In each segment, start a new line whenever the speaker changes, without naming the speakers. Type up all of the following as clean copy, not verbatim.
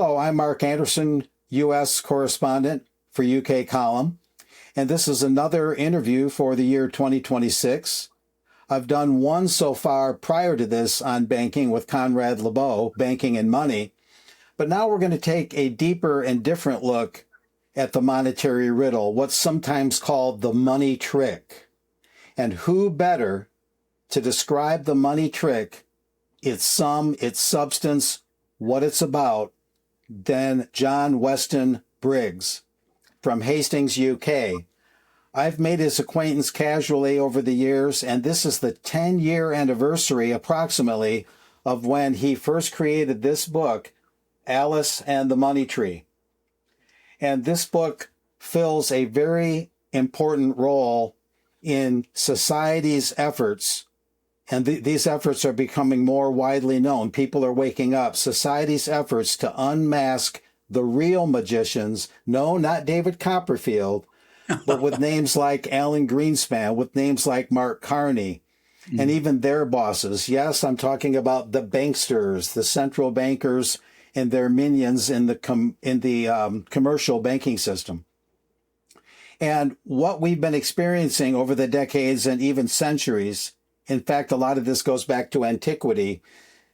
Hello, I'm Mark Anderson, U.S. correspondent for UK Column, and this is another interview for the year 2026. I've done one so far prior to this on banking with Conrad LeBeau, Banking and Money, but now we're going to take a deeper and different look at the monetary riddle, what's sometimes called the money trick. And who better to describe the money trick, its sum, its substance, what it's about, than John Weston Briggs from Hastings, UK. I've made his acquaintance casually over the years, and this is the 10-year anniversary, approximately, of when he first created this book, Alice and the Money Tree. And this book fills a very important role in society's efforts, and these efforts are becoming more widely known. People are waking up. Society's efforts to unmask the real magicians, no, not David Copperfield, but with names like Alan Greenspan, with names like Mark Carney, and even their bosses. Yes, I'm talking about the banksters, the central bankers, and their minions in the commercial banking system. And what we've been experiencing over the decades and even centuries, in fact, a lot of this goes back to antiquity,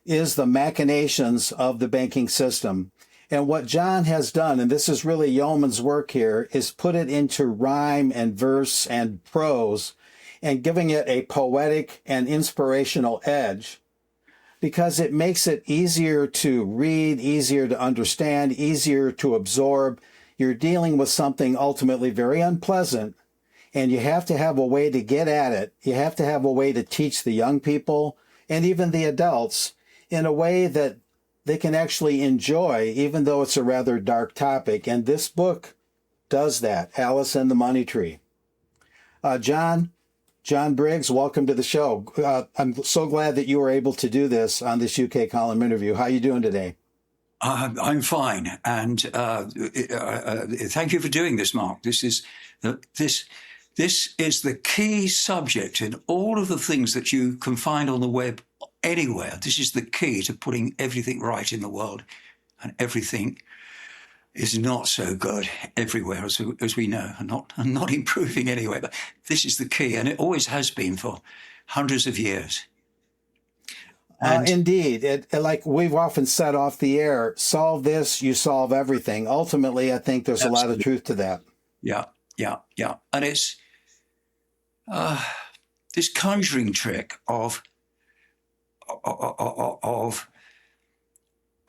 is the machinations of the banking system. And what John has done, and this is really yeoman's work here, is put it into rhyme and verse and prose and giving it a poetic and inspirational edge, because it makes it easier to read, easier to understand, easier to absorb. You're dealing with something ultimately very unpleasant, and you have to have a way to get at it. You have to have a way to teach the young people and even the adults in a way that they can actually enjoy, even though it's a rather dark topic. And this book does that, Alice and the Money Tree. John Briggs, welcome to the show. I'm so glad that you were able to do this on this UK column interview. How are you doing today?
I'm fine, and thank you for doing this, Mark. This is the key subject in all of the things that you can find on the web anywhere. This is the key to putting everything right in the world, and everything is not so good everywhere, as we know, and not improving anyway. But this is the key, and it always has been for hundreds of years.
Indeed. Like we've often said off the air, solve this, you solve everything. Ultimately, I think there's Absolutely. A lot of truth to that.
Yeah. And it's this conjuring trick of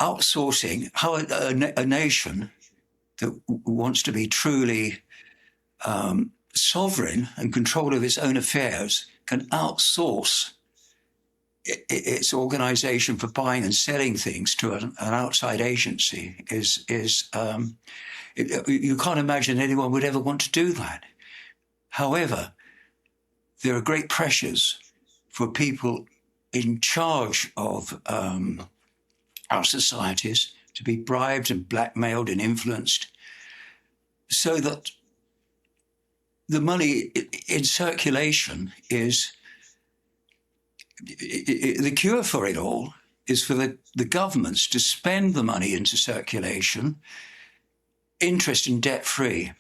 outsourcing, how a nation that wants to be truly sovereign and control of its own affairs can outsource its organization for buying and selling things to an outside agency. You can't imagine anyone would ever want to do that. However, there are great pressures for people in charge of our societies to be bribed and blackmailed and influenced, so that the money in circulation is the cure for it all is for the governments to spend the money into circulation, interest and debt-free.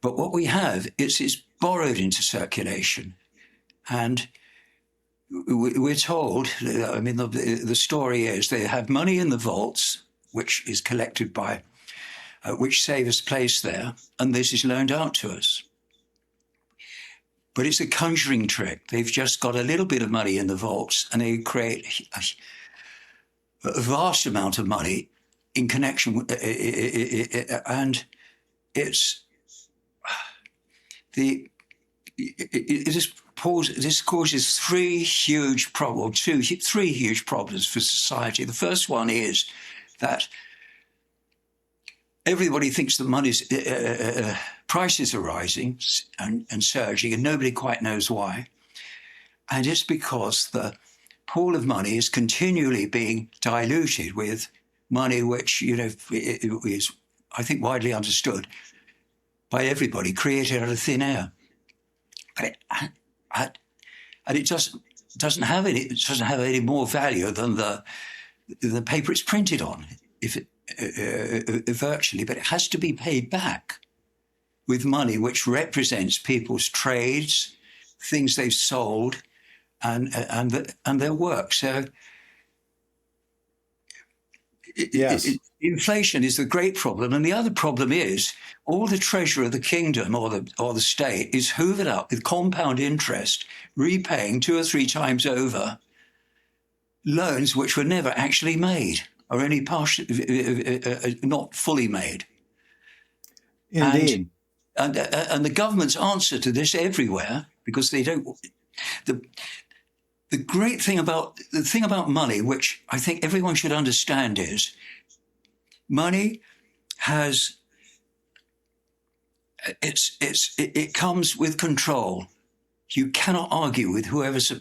But what we have is borrowed into circulation. And we're told, I mean, the story is they have money in the vaults, which is collected by, which savers place there, and this is loaned out to us. But it's a conjuring trick. They've just got a little bit of money in the vaults, and they create a vast amount of money in connection with, and this causes three huge problems for society. The first one is that everybody thinks the money's prices are rising and surging, and nobody quite knows why. And it's because the pool of money is continually being diluted with money which, is, I think, widely understood by everybody, created out of thin air. And it just doesn't have any more value than the the paper it's printed on, if it, virtually, but it has to be paid back with money which represents people's trades, things they've sold, and their work. So
Yes.
inflation is the great problem, and the other problem is all the treasure of the kingdom or the state is hoovered up with compound interest, repaying 2 or 3 times over loans which were never actually made or only partially, not fully made.
Indeed.
And the government's answer to this everywhere, because they don't. The great thing about money, which I think everyone should understand, is money has it comes with control. You cannot argue with whoever's.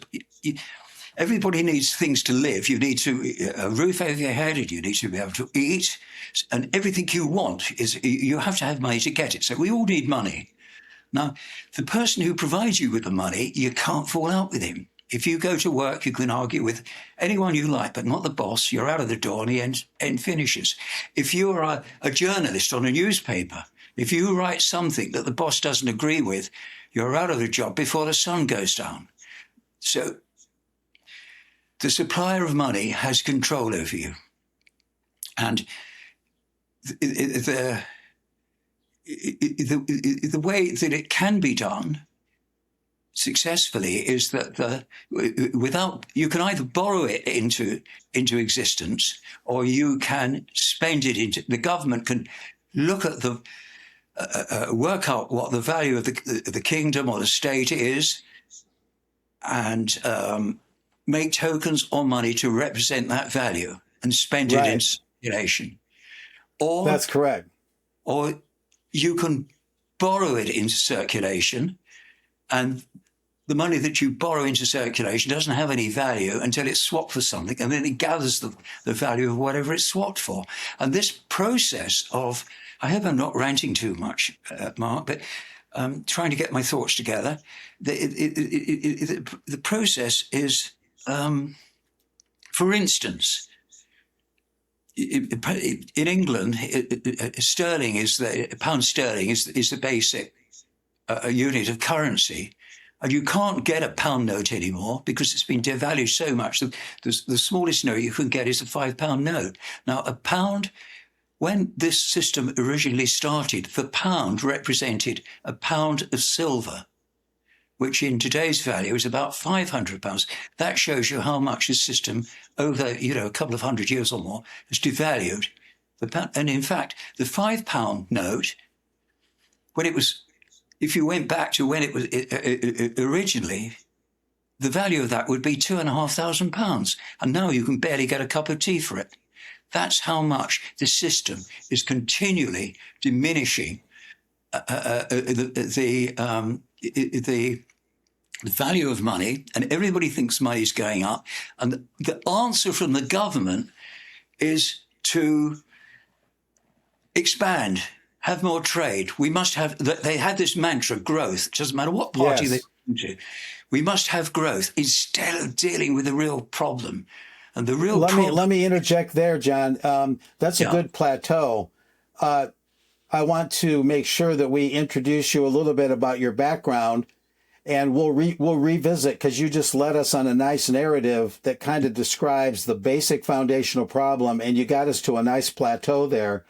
Everybody needs things to live. You need a roof over your head, and you need to be able to eat, and everything you want is you have to have money to get it. So we all need money. Now, the person who provides you with the money, you can't fall out with him. If you go to work, you can argue with anyone you like, but not the boss. You're out of the door, and the end finishes. If you're a journalist on a newspaper, if you write something that the boss doesn't agree with, you're out of the job before the sun goes down. So the supplier of money has control over you. And the way that it can be done successfully is that you can either borrow it into existence, or you can spend it into. The government can look at work out what the value of the kingdom or the state is, and make tokens or money to represent that value and spend it in circulation. Or
that's correct.
Or you can borrow it into circulation, and the money that you borrow into circulation doesn't have any value until it's swapped for something, and then it gathers the value of whatever it's swapped for. And this process of, I hope I'm not ranting too much, Mark, but trying to get my thoughts together. The process is, for instance, in England, pound sterling is the basic unit of currency. And you can't get a pound note anymore because it's been devalued so much. The smallest note you can get is a £5 note. Now, a pound, when this system originally started, the pound represented a pound of silver, which in today's value is about £500. That shows you how much the system, over a couple of hundred years or more, has devalued. And in fact, the £5 note, if you went back to when it was originally, the value of that would be £2,500, and now you can barely get a cup of tea for it. That's how much the system is continually diminishing the value of money, and everybody thinks money is going up. And the answer from the government is to expand, have more trade. We must have. They had this mantra: growth. It doesn't matter what party they belong to. We must have growth instead of dealing with the real problem. And the real
let me interject there, John. That's a good plateau. I want to make sure that we introduce you a little bit about your background, and we'll revisit, because you just led us on a nice narrative that kind of describes the basic foundational problem, and you got us to a nice plateau there.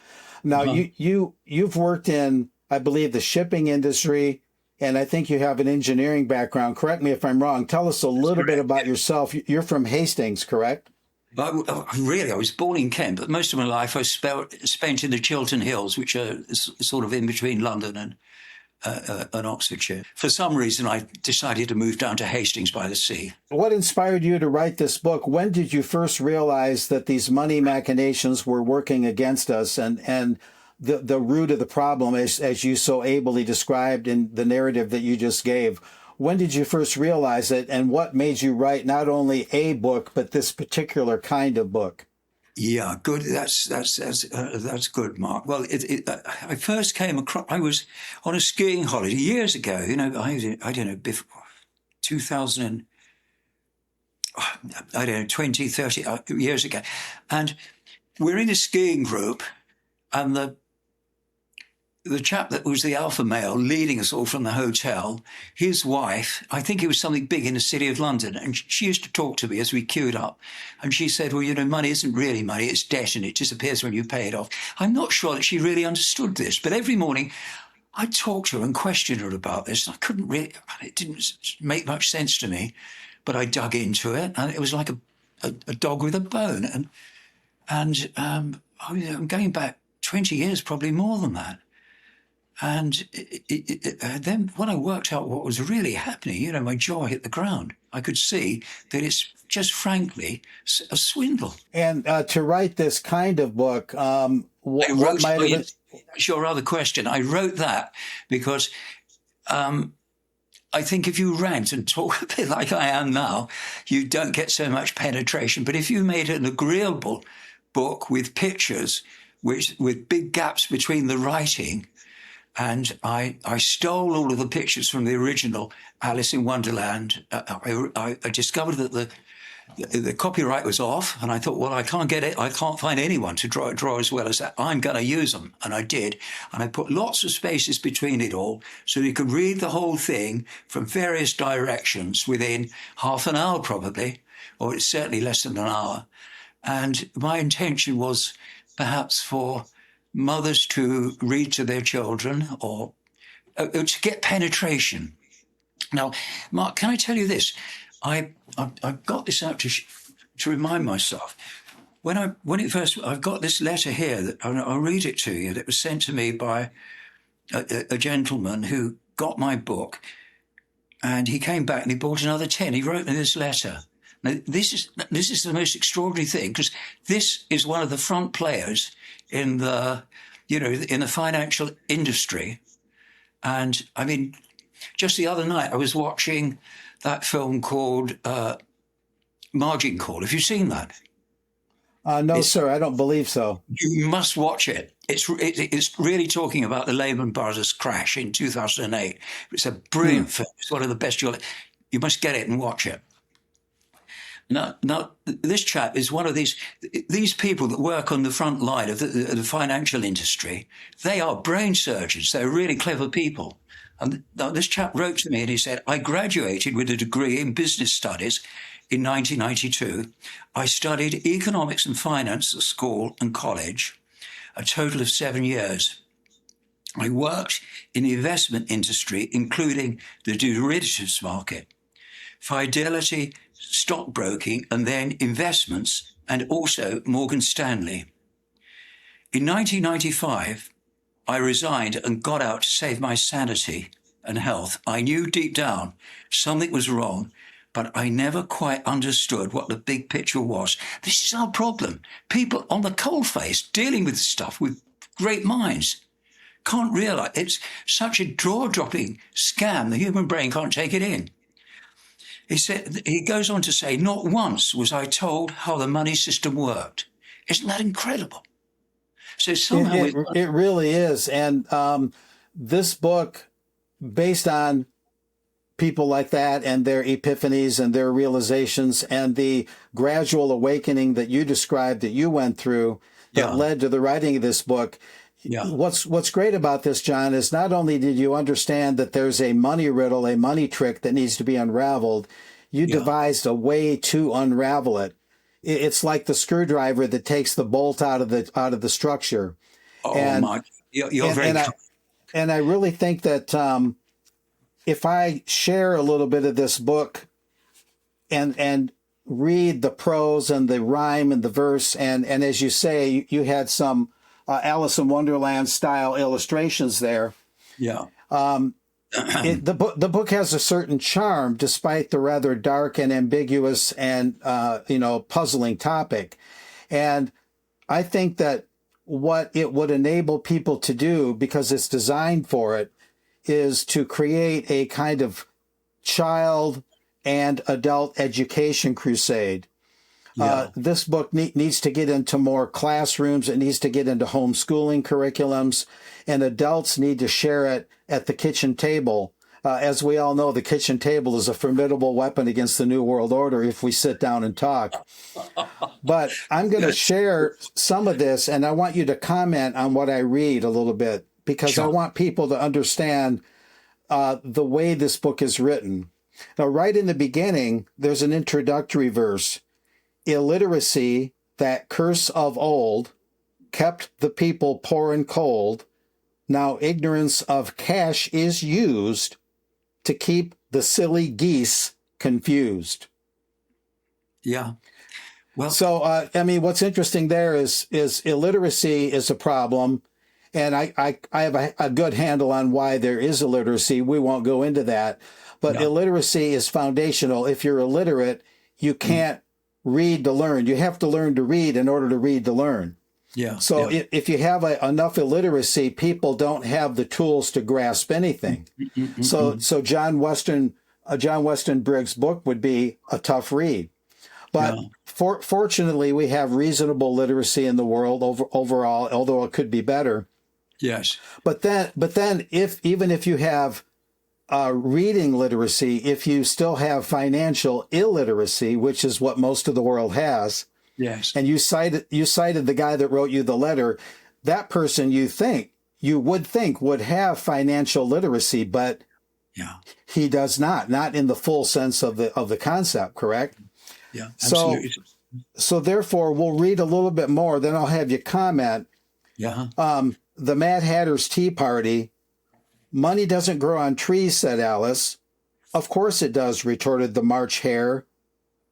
Now, you've worked in, I believe, the shipping industry, and I think you have an engineering background. Correct me if I'm wrong. Tell us a little bit about yourself. You're from Hastings, correct?
Really, I was born in Kent, but most of my life I spent in the Chiltern Hills, which are sort of in between London and Oxfordshire. For some reason, I decided to move down to Hastings by the sea.
What inspired you to write this book? When did you first realize that these money machinations were working against us, and the root of the problem, as you so ably described in the narrative that you just gave? When did you first realize it, and what made you write not only a book, but this particular kind of book?
Yeah, good. That's good, Mark. Well, I first came across. I was on a skiing holiday years ago. I don't know, before 2000. I don't know, 20, 30 years ago. And we're in a skiing group, and the chap that was the alpha male leading us all from the hotel, his wife, I think it was something big in the city of London, and she used to talk to me as we queued up. And she said, well, you know, money isn't really money, it's debt, and it disappears when you pay it off. I'm not sure that she really understood this, but every morning I talked to her and questioned her about this. And I couldn't really, it didn't make much sense to me, but I dug into it, and it was like a dog with a bone. And I'm going back 20 years, probably more than that. And then when I worked out what was really happening, you know, my jaw hit the ground. I could see that it's just frankly a swindle.
And to write this kind of book, what might have been?
That's your other question. I wrote that because I think if you rant and talk a bit like I am now, you don't get so much penetration. But if you made an agreeable book with pictures, with big gaps between the writing, and I stole all of the pictures from the original Alice in Wonderland. I discovered that the copyright was off, and I thought, well, I can't get it. I can't find anyone to draw as well as that. I'm going to use them, and I did. And I put lots of spaces between it all, so you could read the whole thing from various directions within half an hour, probably, or it's certainly less than an hour. And my intention was perhaps for mothers to read to their children, or to get penetration. Now, Mark, can I tell you this? I got this out to remind myself. I've got this letter here that I'll read it to you. That was sent to me by a gentleman who got my book, and he came back and he bought another 10. He wrote me this letter. Now, this is the most extraordinary thing, because this is one of the front players in the financial industry. And I mean, just the other night I was watching that film called Margin Call. Have you seen that?
No, sir, I don't believe so.
You must watch it. It's really talking about the Lehman Brothers crash in 2008. It's a brilliant film. It's one of the best. You must get it and watch it. Now, this chap is one of these people that work on the front line of the financial industry. They are brain surgeons. They're really clever people. And now this chap wrote to me and he said, I graduated with a degree in business studies in 1992. I studied economics and finance at school and college, a total of 7 years. I worked in the investment industry, including the derivatives market, fidelity, stockbroking, and then investments, and also Morgan Stanley. In 1995, I resigned and got out to save my sanity and health. I knew deep down something was wrong, but I never quite understood what the big picture was. This is our problem. People on the coalface dealing with stuff with great minds can't realize it's such a jaw-dropping scam. The human brain can't take it in. He goes on to say, not once was I told how the money system worked. Isn't that incredible? So somehow
it really is. And this book, based on people like that and their epiphanies and their realizations and the gradual awakening that you described that you went through that led to the writing of this book. Yeah. What's great about this, John, is not only did you understand that there's a money riddle, a money trick that needs to be unraveled, you devised a way to unravel it. It's like the screwdriver that takes the bolt out of the structure.
Oh, Mark, you're very.
And I really think that if I share a little bit of this book and read the prose and the rhyme and the verse, and as you say, you had some Alice in Wonderland style illustrations there.
Yeah.
The book has a certain charm, despite the rather dark and ambiguous and puzzling topic. And I think that what it would enable people to do, because it's designed for it, is to create a kind of child and adult education crusade. Yeah. This book needs to get into more classrooms. It needs to get into homeschooling curriculums, and adults need to share it at the kitchen table As we all know, the kitchen table is a formidable weapon against the New World Order if we sit down and talk. But I'm going to share some of this, and I want you to comment on what I read a little bit, because I want people to understand the way this book is written. Now, right in the beginning, there's an introductory verse. Illiteracy, that curse of old, kept the people poor and cold. Now ignorance of cash is used to keep the silly geese confused.
Yeah. Well,
so I mean, what's interesting there is illiteracy is a problem, and I have a good handle on why there is illiteracy. We won't go into that, but illiteracy is foundational. If you're illiterate, you can't read to learn. You have to learn to read in order to read to learn.
Yeah.
So if you have enough illiteracy, people don't have the tools to grasp anything. So John Weston Briggs' book would be a tough read. But fortunately, we have reasonable literacy in the world overall, although it could be better.
Yes.
But then even if you have reading literacy, if you still have financial illiteracy, which is what most of the world has,
yes,
and you cited the guy that wrote you the letter, that person you would think would have financial literacy, but he does not in the full sense of the concept, correct?
Yeah, absolutely.
So therefore, we'll read a little bit more, then I'll have you comment.
Yeah.
The Mad Hatter's Tea Party. Money doesn't grow on trees, said Alice. Of course it does, retorted the March Hare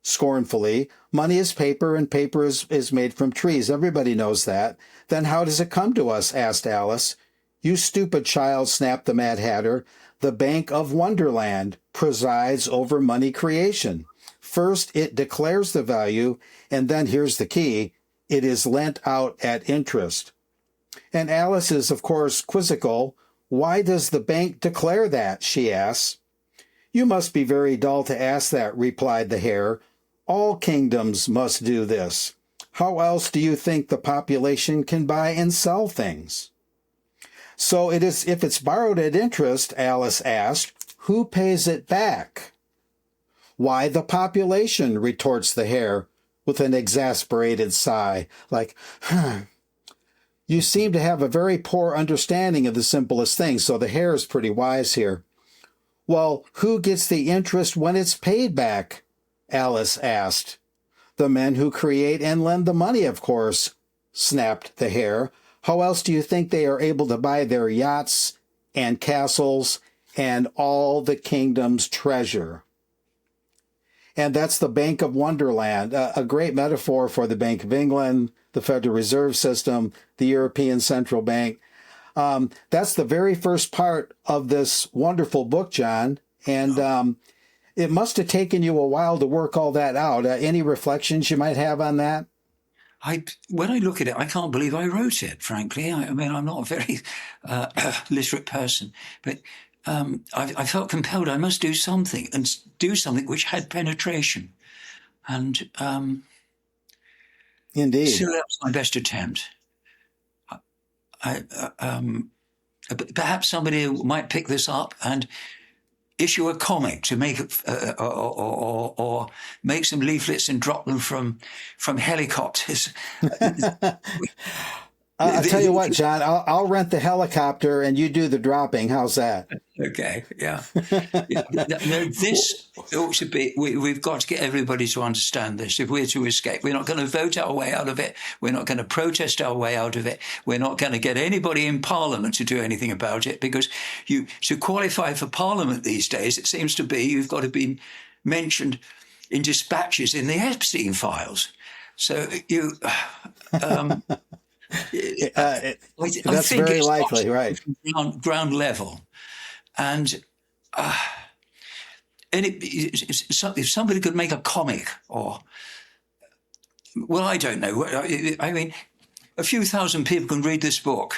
scornfully. Money is paper, and paper is made from trees. Everybody knows that. Then how does it come to us? Asked Alice. You stupid child, snapped the Mad Hatter. The Bank of Wonderland presides over money creation. First, it declares the value, and then here's the key, it is lent out at interest. And Alice is, of course, quizzical. Why does the bank declare that? She asks. You must be very dull to ask that, replied the Hare. All kingdoms must do this. How else do you think the population can buy and sell things? So it is, if it's borrowed at interest, Alice asked, who pays it back? Why, the population, retorts the Hare with an exasperated sigh, like, You seem to have a very poor understanding of the simplest things, so the Hare is pretty wise here. Well, who gets the interest when it's paid back? Alice asked. The men who create and lend the money, of course, snapped the Hare. How else do you think they are able to buy their yachts and castles and all the kingdom's treasure? And that's the Bank of Wonderland, a great metaphor for the Bank of England, the Federal Reserve System, the European Central Bank. That's the very first part of this wonderful book, John. And it must have taken you a while to work all that out. Any reflections you might have on that?
When I look at it, I can't believe I wrote it, frankly. I mean, I'm not a very literate person, but I felt compelled I must do something, and do something which had penetration. And
indeed,
so that was my best attempt. Perhaps somebody might pick this up and issue a comic to make it, or make some leaflets and drop them from helicopters.
I'll tell you what, John, I'll rent the helicopter and you do the dropping. How's that?
Okay, yeah. This ought to be, we've got to get everybody to understand this. If we're to escape, we're not going to vote our way out of it. We're not going to protest our way out of it. We're not going to get anybody in Parliament to do anything about it, because to qualify for Parliament these days, it seems to be you've got to be mentioned in dispatches in the Epstein files. So you...
that's very likely, right?
Ground level, and if somebody could make a comic, or, well, I don't know. I mean, a few thousand people can read this book,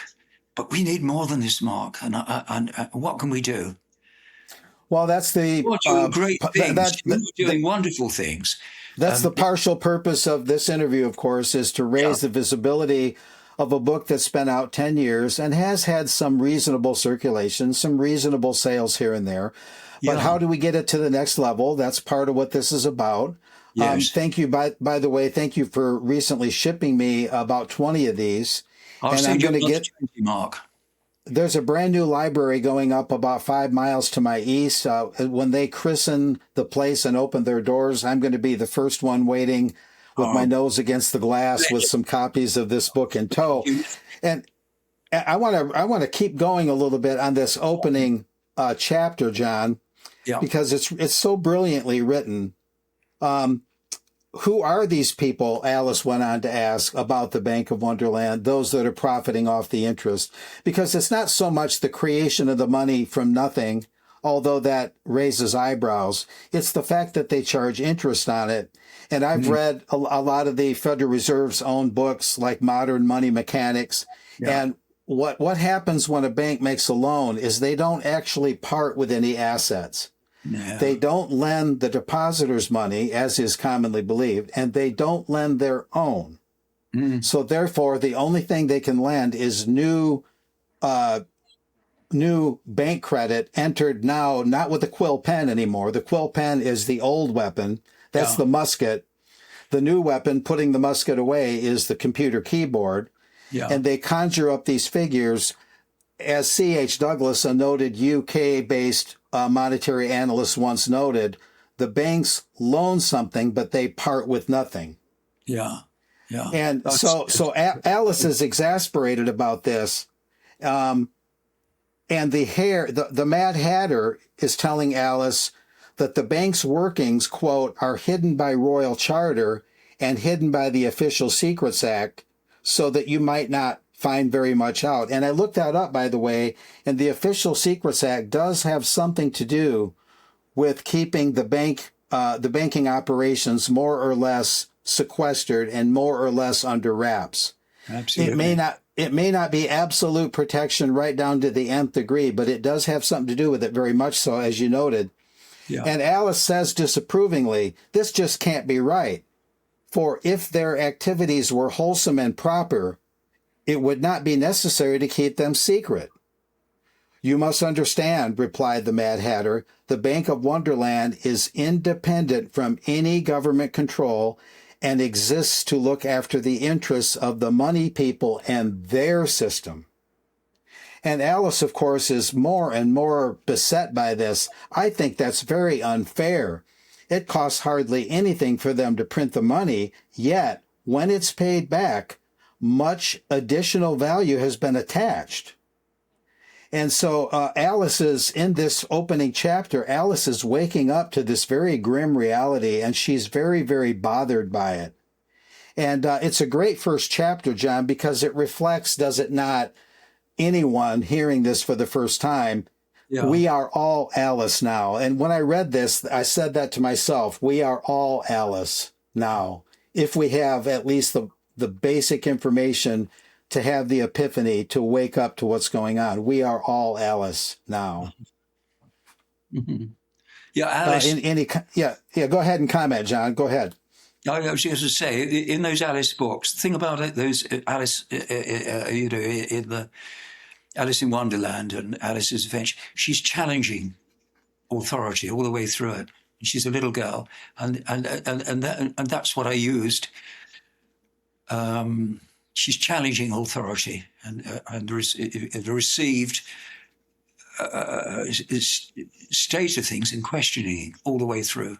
but we need more than this, Mark. And what can we do?
Well, that's the
You're doing great things. You're doing wonderful things.
That's the partial purpose of this interview, of course, is to raise the visibility of a book that's been out 10 years and has had some reasonable circulation, some reasonable sales here and there. But
Yeah.
how do we get it to the next level? That's part of what this is about.
Yes.
Thank you, by the way, thank you for recently shipping me about 20 of these.
I'll
And I'm
send you
going to
another
get,
20, Mark.
there's a brand new library going up about 5 miles to my east. When they christen the place and open their doors, I'm going to be the first one waiting with my nose against the glass with some copies of this book in tow. And I want to keep going a little bit on this opening chapter, John,
Yeah.
because it's so brilliantly written. Who are these people, Alice went on to ask, about the Bank of Wonderland, those that are profiting off the interest? Because it's not so much the creation of the money from nothing, although that raises eyebrows. It's the fact that they charge interest on it. And I've read a lot of the Federal Reserve's own books, like Modern Money Mechanics.
Yeah.
And what happens when a bank makes a loan is they don't actually part with any assets.
No.
They don't lend the depositors money, as is commonly believed, and they don't lend their own. So therefore, the only thing they can lend is new bank credit entered now, not with a quill pen anymore. The quill pen is the old weapon. That's the musket. The new weapon, putting the musket away, is the computer keyboard.
Yeah.
And they conjure up these figures. As C.H. Douglas, a noted UK-based monetary analyst, once noted, the banks loan something, but they part with nothing.
Yeah. Yeah.
And so Alice is exasperated about this. And the Mad Hatter is telling Alice that the bank's workings, quote, are hidden by royal charter and hidden by the Official Secrets Act, so that you might not find very much out. And I looked that up, by the way, and the Official Secrets Act does have something to do with keeping the banking operations more or less sequestered and more or less under wraps.
Absolutely.
It may not be absolute protection right down to the nth degree, but it does have something to do with it, very much so, as you noted.
Yeah.
And Alice says disapprovingly, this just can't be right. For if their activities were wholesome and proper, it would not be necessary to keep them secret. You must understand, replied the Mad Hatter, the Bank of Wonderland is independent from any government control and exists to look after the interests of the money people and their system. And Alice, of course, is more and more beset by this. I think that's very unfair. It costs hardly anything for them to print the money, yet when it's paid back, much additional value has been attached. And so Alice is, in this opening chapter, Alice is waking up to this very grim reality, and she's very, very bothered by it. And it's a great first chapter, John, because it reflects, does it not, anyone hearing this for the first time, we are all Alice now. And when I read this, I said that to myself, we are all Alice now, if we have at least the basic information to have the epiphany, to wake up to what's going on. We are all Alice now.
Mm-hmm. Yeah, Alice.
Go ahead and comment, John. Go ahead.
I was just going to say, in those Alice books, the thing about it, those Alice, in the Alice in Wonderland and Alice's Adventure, she's challenging authority all the way through it. She's a little girl, and that's what I used. She's challenging authority and the received state of things and questioning all the way through.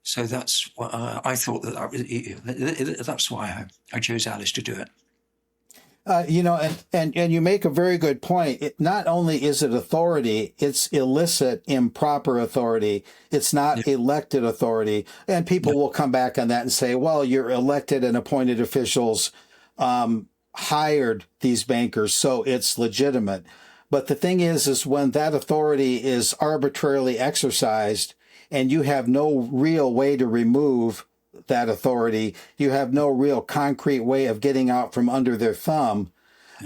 So that's what I thought that's why I chose Alice to do it.
And you make a very good point. Not only is it authority, it's illicit, improper authority. It's not elected authority. And people will come back on that and say, well, your elected and appointed officials hired these bankers, so it's legitimate. But the thing is when that authority is arbitrarily exercised and you have no real way to remove that authority, you have no real concrete way of getting out from under their thumb,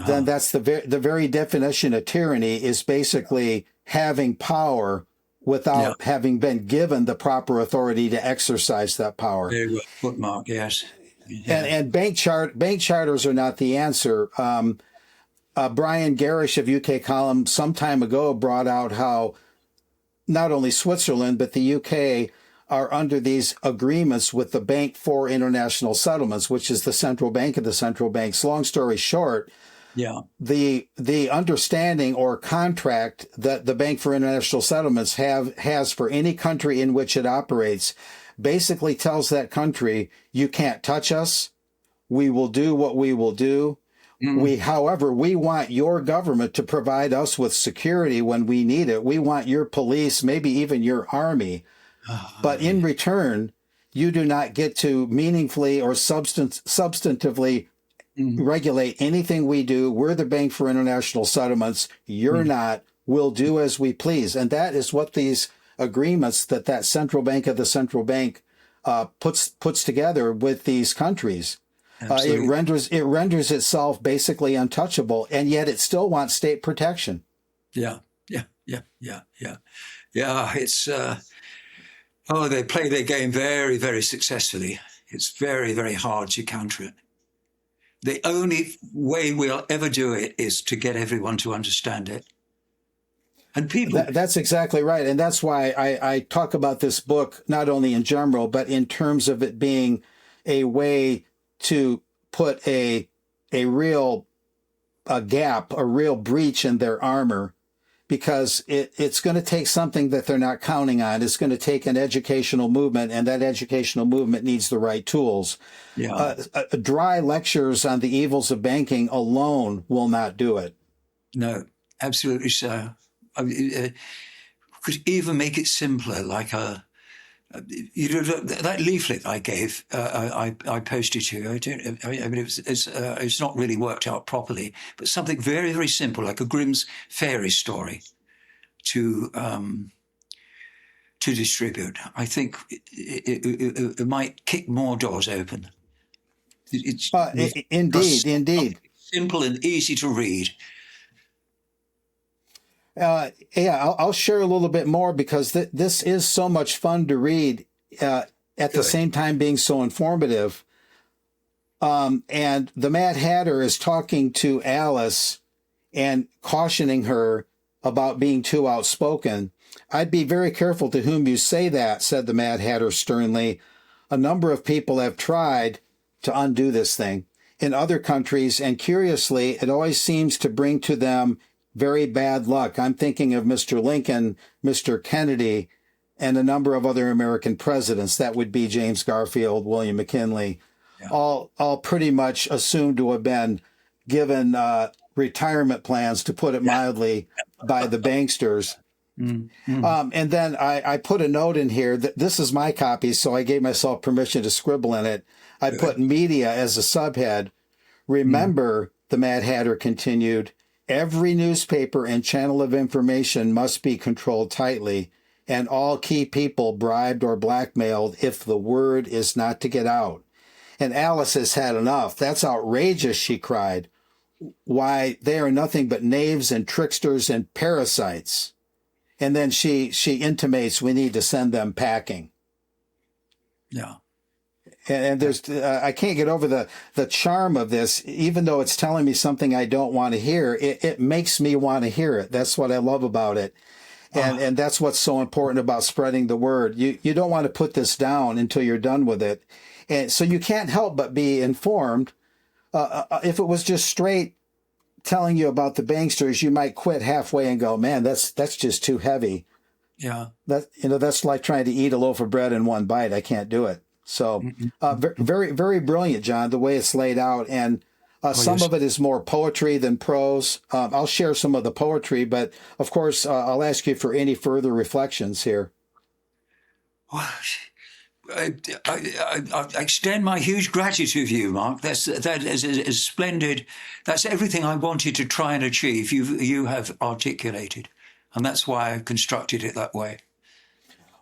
then that's the very definition of tyranny, is basically having power without having been given the proper authority to exercise that power.
Very good footmark, yes. Yeah.
And bank charters are not the answer. Brian Garish of UK Column some time ago brought out how not only Switzerland but the UK are under these agreements with the Bank for International Settlements, which is the central bank of the central banks. Long story short,
Yeah.
the understanding or contract that the Bank for International Settlements has for any country in which it operates basically tells that country, you can't touch us. We will do what we will do. However, we want your government to provide us with security when we need it. We want your police, maybe even your army. But in return, you do not get to meaningfully or substantively regulate anything we do. We're the Bank for International Settlements. You're not. We'll do as we please. And that is what these agreements that central bank of the central bank puts together with these countries. It renders itself basically untouchable, and yet it still wants state protection.
Yeah. It's they play their game very, very successfully. It's very, very hard to counter it. The only way we'll ever do it is to get everyone to understand it. And people...
That's exactly right. And that's why I talk about this book, not only in general, but in terms of it being a way to put a real gap, a real breach in their armor, because it's going to take something that they're not counting on. It's going to take an educational movement, and that educational movement needs the right tools.
Yeah.
Dry lectures on the evils of banking alone will not do it.
No, absolutely so. Could even make it simpler, like that leaflet I gave, I posted to you. It's not really worked out properly, but something very, very simple, like a Grimm's fairy story, to distribute. I think it might kick more doors open.
Indeed.
Simple and easy to read.
I'll share a little bit more, because this is so much fun to read at the same time being so informative. And the Mad Hatter is talking to Alice and cautioning her about being too outspoken. I'd be very careful to whom you say that, said the Mad Hatter sternly. A number of people have tried to undo this thing in other countries, and curiously, it always seems to bring to them very bad luck. I'm thinking of Mr. Lincoln, Mr. Kennedy, and a number of other American presidents. That would be James Garfield, William McKinley, all pretty much assumed to have been given retirement plans, to put it mildly, by the banksters. And then I put a note in here that this is my copy, so I gave myself permission to scribble in it. I put media as a subhead. Remember, the Mad Hatter continued, every newspaper and channel of information must be controlled tightly, and all key people bribed or blackmailed if the word is not to get out. And Alice has had enough. That's outrageous, she cried. Why, they are nothing but knaves and tricksters and parasites. And then she intimates we need to send them packing.
Yeah.
And there's, I can't get over the charm of this, even though it's telling me something I don't want to hear. It makes me want to hear it. That's what I love about it. And that's what's so important about spreading the word. You don't want to put this down until you're done with it. And so you can't help but be informed. If it was just straight telling you about the banksters, you might quit halfway and go, man, that's just too heavy.
Yeah.
That's like trying to eat a loaf of bread in one bite. I can't do it. So very, very brilliant, John, the way it's laid out. And some of it is more poetry than prose. I'll share some of the poetry, but of course, I'll ask you for any further reflections here.
Well, I extend my huge gratitude to you, Mark. That is splendid. That's everything I wanted to try and achieve. You have articulated, and that's why I constructed it that way.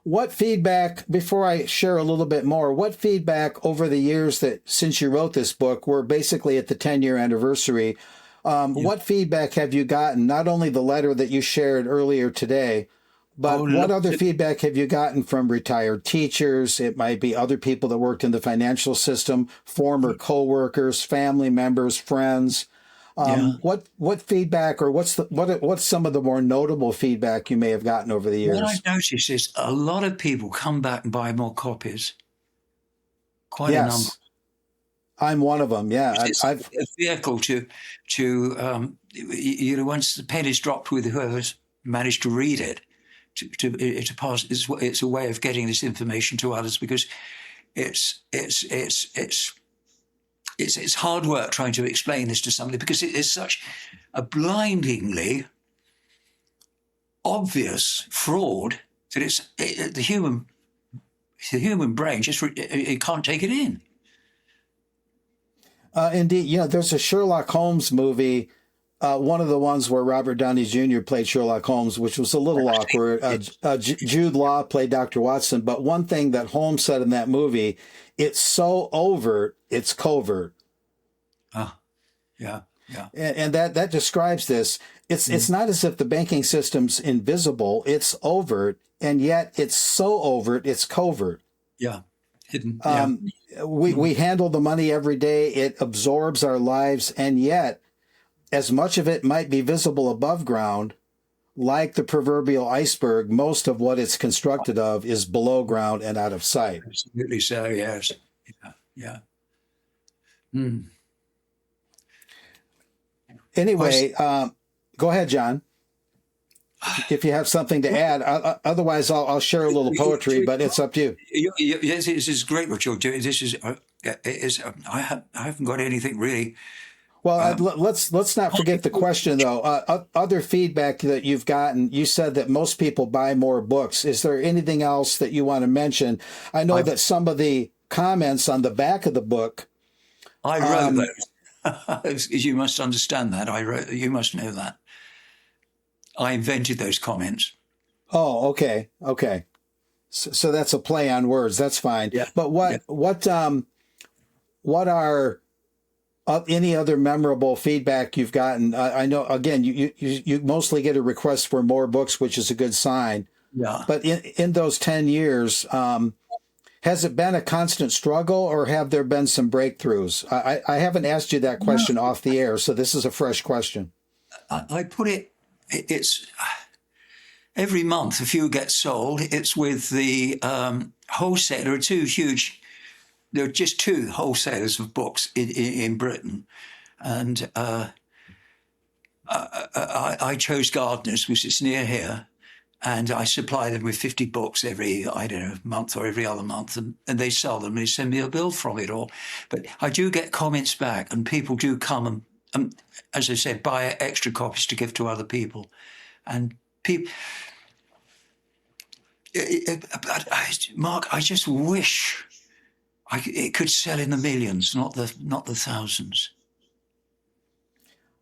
What feedback, before I share a little bit more, what feedback over the years that since you wrote this book, we're basically at the 10-year anniversary, what feedback have you gotten? Not only the letter that you shared earlier today, But what other feedback have you gotten from retired teachers? It might be other people that worked in the financial system, former coworkers, family members, friends.
Yeah.
What feedback, or what's some of the more notable feedback you may have gotten over the
What
years?
I've noticed is a lot of people come back and buy more copies. Quite a number.
Yes, I'm one of them. Yeah,
It's
I've
a vehicle to once the pen is dropped with whoever's managed to read it, to pass. It's a way of getting this information to others, because it's it's it's it's it's hard work trying to explain this to somebody, because it is such a blindingly obvious fraud that the human brain just it can't take it in.
indeed. There's a Sherlock Holmes movie. One of the ones where Robert Downey Jr. played Sherlock Holmes, which was a little awkward. Jude Law played Dr. Watson. But one thing that Holmes said in that movie, it's so overt, it's covert.
Ah, yeah, yeah.
And that describes this. It's not as if the banking system's invisible, it's overt, and yet it's so overt, it's covert.
Yeah, hidden. Yeah.
We handle the money every day, it absorbs our lives, and yet, as much of it might be visible above ground, like the proverbial iceberg, most of what it's constructed of is below ground and out of sight.
Absolutely so, yes. Yeah, yeah. Mm.
Anyway, go ahead, John. If you have something to add, otherwise I'll share a little poetry, but it's up to you.
Yes, this is great what you're doing. This is, I haven't got anything really.
Well, let's not forget the question, though. Other feedback that you've gotten, you said that most people buy more books. Is there anything else that you want to mention? I know that some of the comments on the back of the book.
I wrote those. You must understand that. You must know that. I invented those comments.
Oh, okay. So that's a play on words. That's fine.
Yeah.
But what are any other memorable feedback you've gotten? I know, again, you mostly get a request for more books, which is a good sign.
Yeah.
But in those 10 years, has it been a constant struggle, or have there been some breakthroughs? I haven't asked you that question off the air, so this is a fresh question.
I put it's every month a few get sold. It's with the wholesaler. There are just two wholesalers of books in Britain. And I chose Gardeners, which is near here. And I supply them with 50 books every, month or every other month. And they sell them and they send me a bill from it all. But I do get comments back, and people do come and as I said, buy extra copies to give to other people. And people... Mark, I just wish... it could sell in the millions, not the thousands.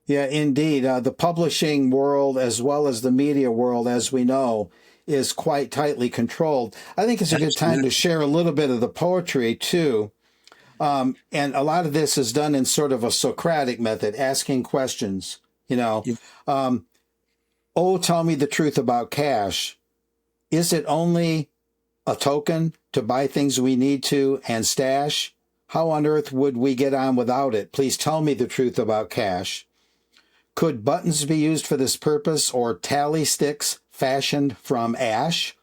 Yeah, indeed. The publishing world, as well as the media world, as we know, is quite tightly controlled. I think it's a good time to share a little bit of the poetry, too. And a lot of this is done in sort of a Socratic method, asking questions. Oh, tell me the truth about cash. Is it only a token to buy things we need to and stash? How on earth would we get on without it? Please tell me the truth about cash. Could buttons be used for this purpose, or tally sticks fashioned from ash?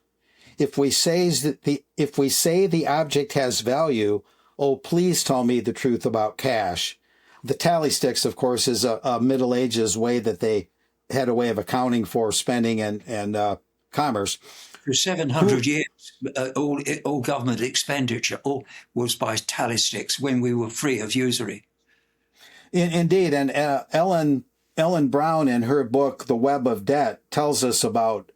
If we say the object has value, oh, please tell me the truth about cash. The tally sticks, of course, is a Middle Ages way that they had a way of accounting for spending and commerce.
For 700 years, all government expenditure was by tally sticks when we were free of usury.
Indeed, and Ellen Brown, in her book, The Web of Debt, tells us about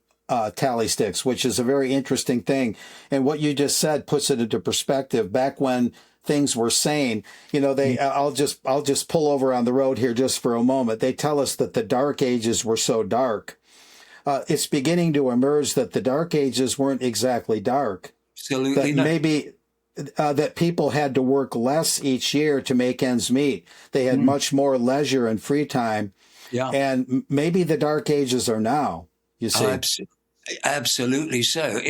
tally sticks, which is a very interesting thing. And what you just said puts it into perspective. Back when things were sane, I'll just pull over on the road here just for a moment. They tell us that the Dark Ages were so dark. It's beginning to emerge that the Dark Ages weren't exactly dark.
Absolutely
not. Maybe that people had to work less each year to make ends meet. They had much more leisure and free time.
Yeah.
And maybe the Dark Ages are now, you see.
Absolutely so.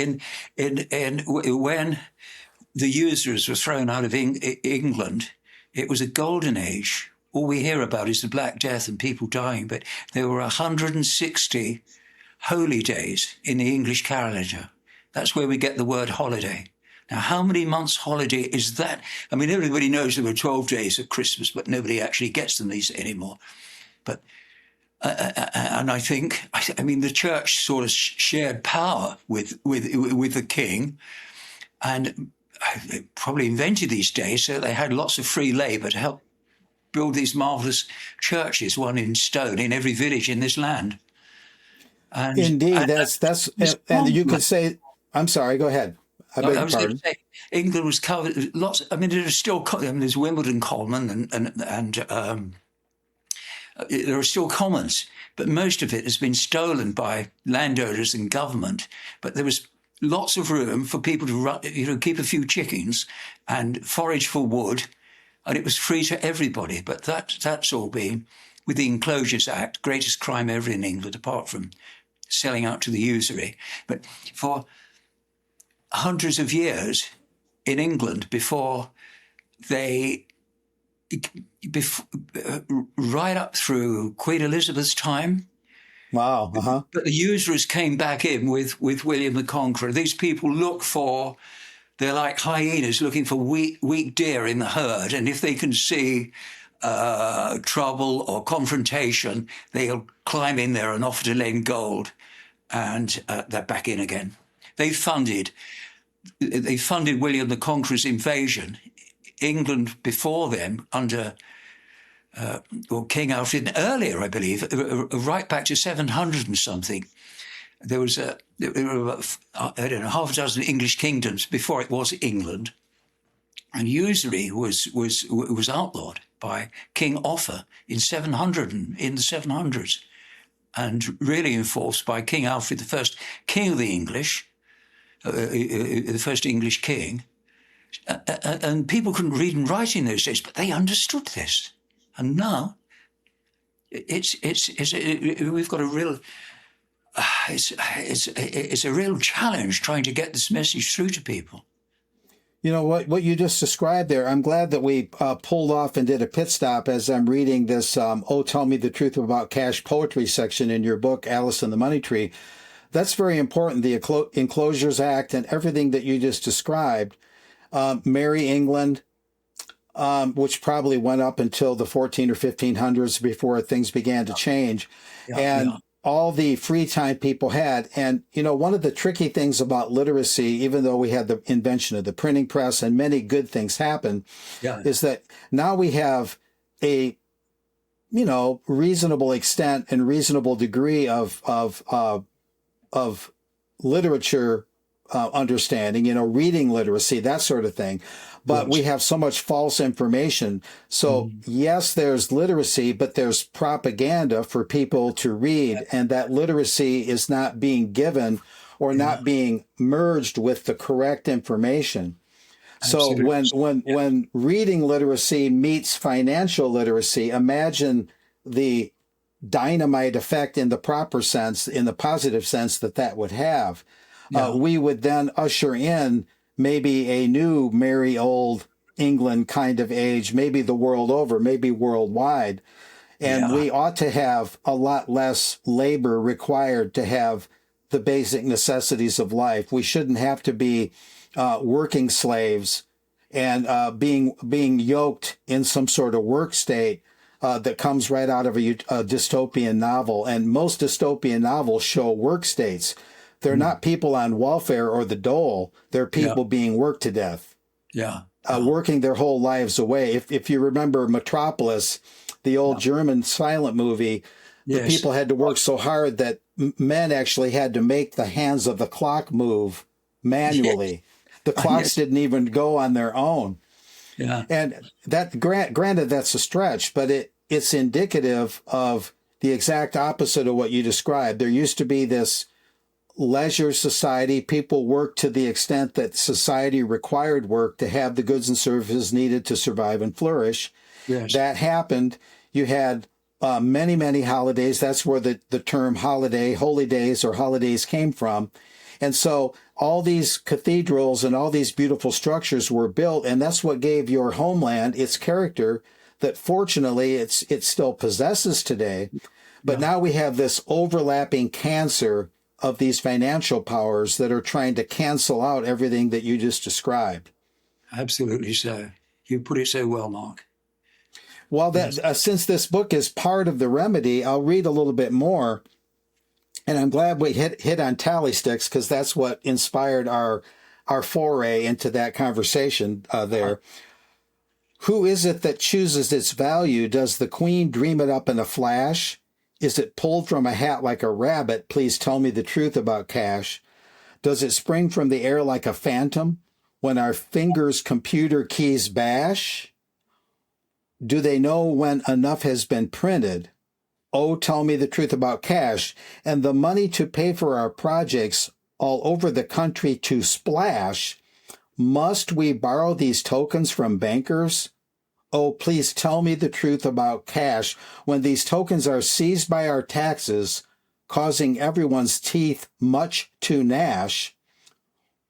When the usurers were thrown out of England, it was a golden age. All we hear about is the Black Death and people dying, but there were 160 holy days in the English calendar. That's where we get the word holiday. Now, how many months' holiday is that? I mean, everybody knows there were 12 days at Christmas, but nobody actually gets them these anymore. But and I think, I mean, the church sort of shared power with the king, and probably invented these days so they had lots of free labour to help build these marvellous churches, one in stone, in every village in this land. And,
Indeed, and you could say, I'm sorry, go ahead. I beg your
was going
pardon.
to say, England was covered lots. I mean, there's still, there's Wimbledon Common, and there are still commons, but most of it has been stolen by landowners and government. But there was lots of room for people to keep a few chickens and forage for wood, and it was free to everybody. But that's all been, with the Enclosures Act, greatest crime ever in England, apart from selling out to the usury. But for hundreds of years in England, right up through Queen Elizabeth's time.
Wow. Uh-huh.
But the usurers came back in with William the Conqueror. These people they're like hyenas looking for weak deer in the herd. And if they can see trouble or confrontation, they'll climb in there and offer to lend gold. And they're back in again. They funded William the Conqueror's invasion. England before them, under King Alfred, earlier, I believe, right back to 700 and something. There were half a dozen English kingdoms before it was England, and usury was outlawed by King Offa in the 700s, and really enforced by King Alfred the First, King of the English, the first English king. And people couldn't read and write in those days, but they understood this. And now, we've got a real. It's a real challenge trying to get this message through to people.
You know what you just described there. I'm glad that we pulled off and did a pit stop as I'm reading this. Oh, Tell Me the Truth About Cash Poetry section in your book, Alice and the Money Tree. That's very important. The Enclosures Act and everything that you just described. Merry England, which probably went up until the 14 or 1500s before things began to change, all the free time people had. And, one of the tricky things about literacy, even though we had the invention of the printing press and many good things happened, is that now we have a, reasonable extent and reasonable degree of literature understanding, reading literacy, that sort of thing. But we have so much false information. So yes, there's literacy, but there's propaganda for people to read. And that literacy is not being given or not being merged with the correct information.
Absolutely.
So when reading literacy meets financial literacy, imagine the dynamite effect in the proper sense, in the positive sense that would have. We would then usher in maybe a new merry old England kind of age, maybe the world over, maybe worldwide. And we ought to have a lot less labor required to have the basic necessities of life. We shouldn't have to be working slaves and being yoked in some sort of work state that comes right out of a dystopian novel. And most dystopian novels show work states. They're not people on welfare or the dole. They're people being worked to death. Working their whole lives away. If you remember Metropolis, the old German silent movie, the people had to work so hard that men actually had to make the hands of the clock move manually. The clocks didn't even go on their own. And that granted, that's a stretch, but it's indicative of the exact opposite of what you described. There used to be this leisure society. People worked to the extent that society required work to have the goods and services needed to survive and flourish. That happened. You had many, many holidays. That's where the term holiday, holy days or holidays came from. And so all these cathedrals and all these beautiful structures were built, and that's what gave your homeland its character that fortunately it still possesses today. But now we have this overlapping cancer of these financial powers that are trying to cancel out everything that you just described.
Absolutely so. You put it so well, Mark.
Well, since this book is part of the remedy, I'll read a little bit more. And I'm glad we hit on tally sticks, because that's what inspired our foray into that conversation there. Who is it that chooses its value? Does the queen dream it up in a flash? Is it pulled from a hat like a rabbit? Please tell me the truth about cash. Does it spring from the air like a phantom when our fingers' computer keys bash? Do they know when enough has been printed? Oh, tell me the truth about cash and the money to pay for our projects all over the country to splash. Must we borrow these tokens from bankers? Oh, please tell me the truth about cash when these tokens are seized by our taxes, causing everyone's teeth much to gnash.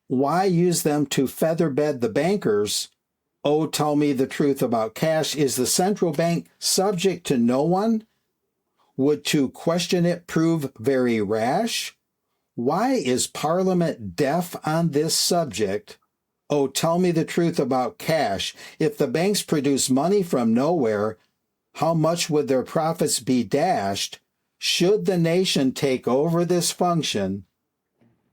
Why use them to featherbed the bankers? Oh, tell me the truth about cash. Is the central bank subject to no one? Would to question it prove very rash? Why is Parliament deaf on this subject? Oh, tell me the truth about cash. If the banks produce money from nowhere, how much would their profits be dashed? Should the nation take over this function?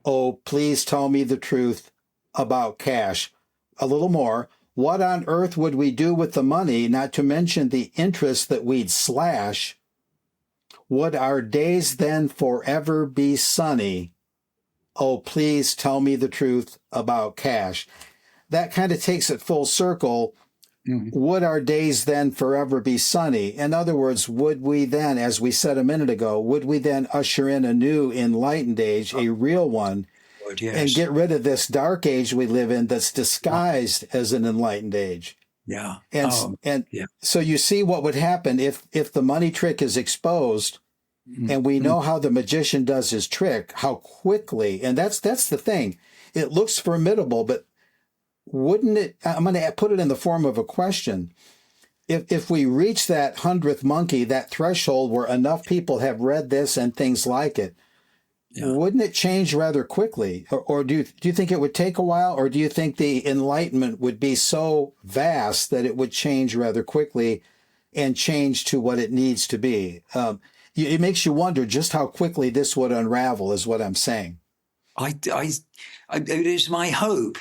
Oh, please tell me the truth about cash. A little more. What on earth would we do with the money, not to mention the interest that we'd slash? Would our days then forever be sunny? Oh, please tell me the truth about cash. That kind of takes it full circle. Mm-hmm. Would our days then forever be sunny? In other words, would we then, as we said a minute ago, would we then usher in a new enlightened age, a real one,
Lord, yes,
and get rid of this dark age we live in that's disguised as an enlightened age?
Yeah.
And so you see what would happen if the money trick is exposed, and we know how the magician does his trick, how quickly, and that's the thing. It looks formidable, but wouldn't it, I'm going to put it in the form of a question. If we reach that 100th monkey, that threshold where enough people have read this and things like it, wouldn't it change rather quickly? Or do you think it would take a while? Or do you think the enlightenment would be so vast that it would change rather quickly and change to what it needs to be? It makes you wonder just how quickly this would unravel, is what I'm saying.
It is my hope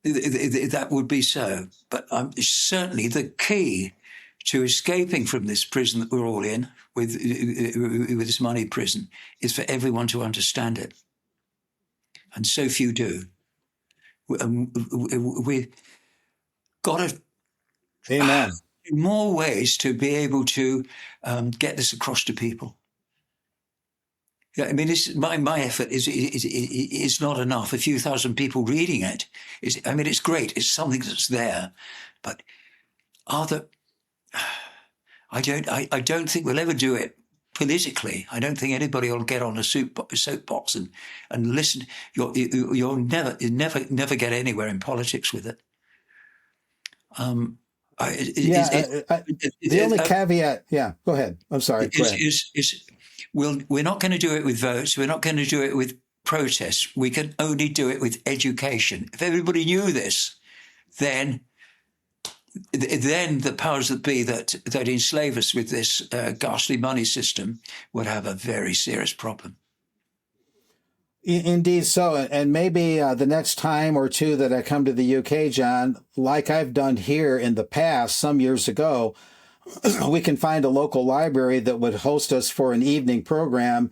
that would be so. But certainly the key to escaping from this prison that we're all in, with this money prison, is for everyone to understand it. And so few do. We've got to...
Amen.
More ways to be able to get this across to people. Yeah, I mean, my effort is not enough. A few thousand people reading it it's great. It's something that's there, but I don't think we'll ever do it politically. I don't think anybody will get on a soapbox and listen. You'll never get anywhere in politics with it.
The only caveat, go ahead. I'm sorry.
We're not going to do it with votes. We're not going to do it with protests. We can only do it with education. If everybody knew this, then the powers that be that enslave us with this ghastly money system would have a very serious problem.
Indeed so. And maybe the next time or two that I come to the UK, John, like I've done here in the past, some years ago, we can find a local library that would host us for an evening program.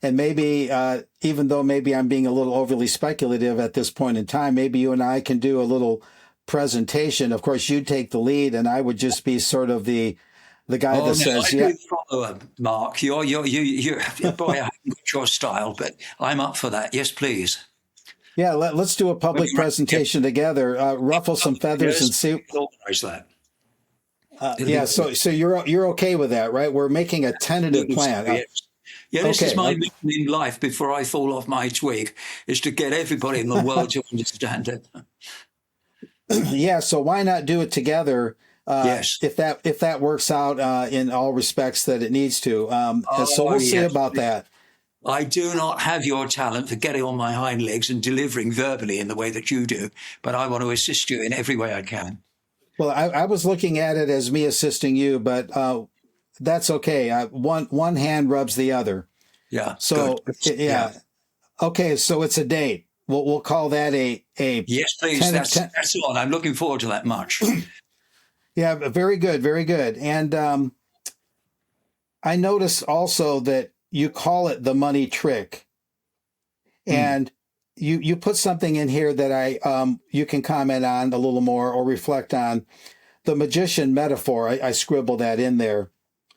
And maybe, even though maybe I'm being a little overly speculative at this point in time, maybe you and I can do a little presentation. Of course, you'd take the lead and I would just be sort of the guy that says,
follow Mark, you're boy, I haven't got your style, but I'm up for that. Yes, please.
Yeah, let's do a public presentation together. Ruffle some feathers and see.
Organize that. It'll
Yeah,
be good.
so you're okay with that, right? We're making a tentative
Absolutely so,
plan.
yes. Yeah, this is
Okay,
my mission in life before I fall off my twig, is to get everybody in the world to understand it.
yeah. So why not do it together?
Yes.
If that works out in all respects that it needs to. And so
Oh,
we'll see
yes.
about that.
I do not have your talent for getting on my hind legs and delivering verbally in the way that you do, but I want to assist you in every way I can.
Well, I was looking at it as me assisting you, but that's okay. One hand rubs the other.
Yeah, good.
So
Yeah.
yeah, okay. So it's a date. We'll call that a
Yes, please. That's on. I'm looking forward to that much.
yeah. Very good, very good. And I noticed also that you call it the money trick,
Mm,
and you put something in here that you can comment on a little more or reflect on. The magician metaphor, I scribbled that in there.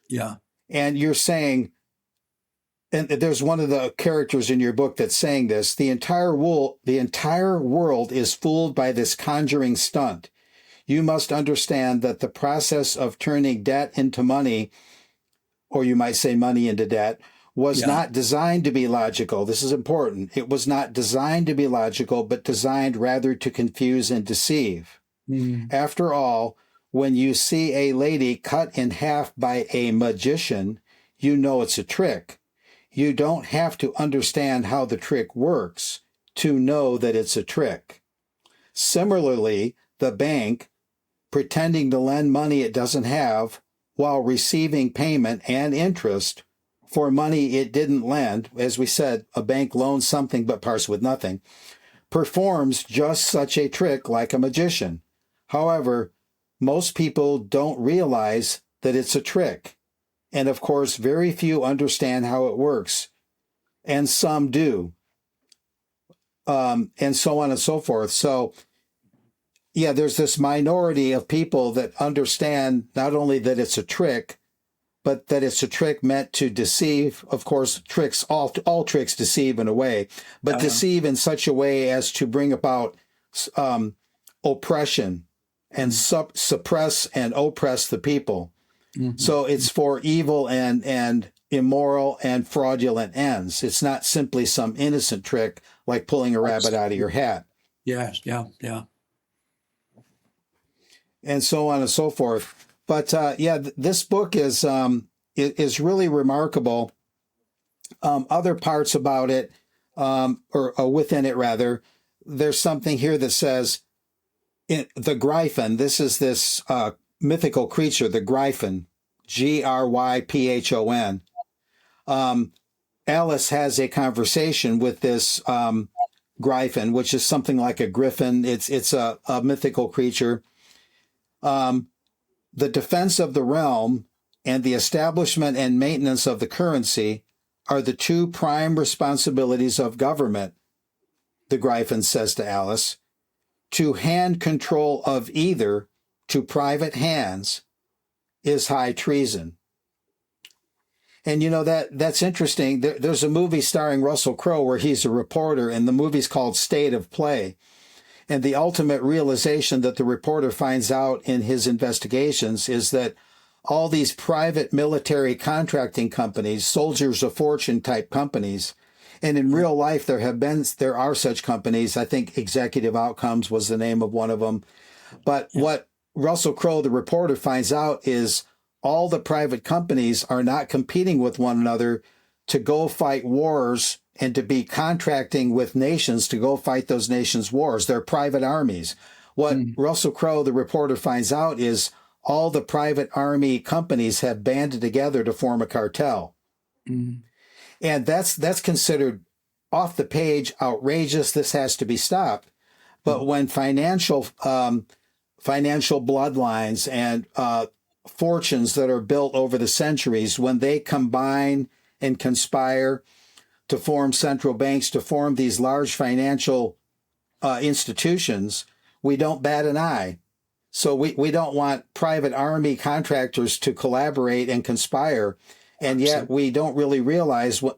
yeah.
And you're saying, and there's one of the characters in your book that's saying this, the entire world is fooled by this conjuring stunt. You must understand that the process of turning debt into money, or you might say money into debt, was
Yeah.
not designed to be logical. This is important. It was not designed to be logical, but designed rather to confuse and deceive.
Mm,
After all, when you see a lady cut in half by a magician, you know it's a trick. You don't have to understand how the trick works to know that it's a trick. Similarly, the bank, pretending to lend money it doesn't have while receiving payment and interest for money it didn't lend, as we said, a bank loans something but parts with nothing, performs just such a trick like a magician. However, most people don't realize that it's a trick. And of course, very few understand how it works. And some do. And so on and so forth. So, yeah, there's this minority of people that understand not only that it's a trick, but that it's a trick meant to deceive. Of course, all tricks deceive in a way, but deceive in such a way as to bring about oppression and suppress and oppress the people.
mm-hmm.
So it's for evil and immoral and fraudulent ends. It's not simply some innocent trick like pulling a rabbit out of your hat.
Yes, yeah, yeah.
And so on and so forth. But this book is really remarkable. Other parts about it, or within it rather, there's something here that says the Gryphon. This is this mythical creature, the Gryphon, Gryphon. Alice has a conversation with this Gryphon, which is something like a griffin. It's a mythical creature. The defense of the realm and the establishment and maintenance of the currency are the two prime responsibilities of government, the Gryphon says to Alice. To hand control of either to private hands is high treason. And you know, that's interesting. There's a movie starring Russell Crowe where he's a reporter, and the movie's called State of Play. And the ultimate realization that the reporter finds out in his investigations is that all these private military contracting companies, soldiers of fortune type companies, and in real life there are such companies. I think Executive Outcomes was the name of one of them. But what Russell Crowe, the reporter, finds out is all the private companies are not competing with one another to go fight wars and to be contracting with nations to go fight those nations' wars. They're private armies. What Russell Crowe, the reporter, finds out is all the private army companies have banded together to form a cartel.
Mm.
And that's considered off the page, outrageous. This has to be stopped. But when financial bloodlines and fortunes that are built over the centuries, when they combine and conspire to form central banks, to form these large financial institutions, we don't bat an eye. So we don't want private army contractors to collaborate and conspire, and yet we don't really realize we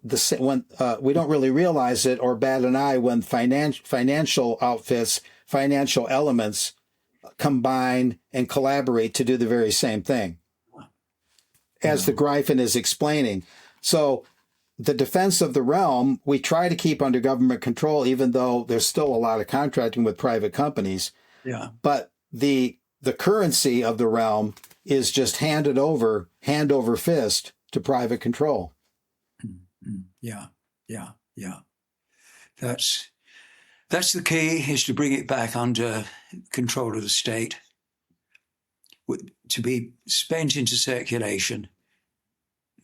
don't really realize it or bat an eye when financial outfits, financial elements combine and collaborate to do the very same thing, as the Gryphon is explaining. So the defense of the realm, we try to keep under government control, even though there's still a lot of contracting with private companies.
Yeah.
But the currency of the realm is just handed over, hand over fist, to private control.
Yeah. That's the key, is to bring it back under control of the state, to be spent into circulation,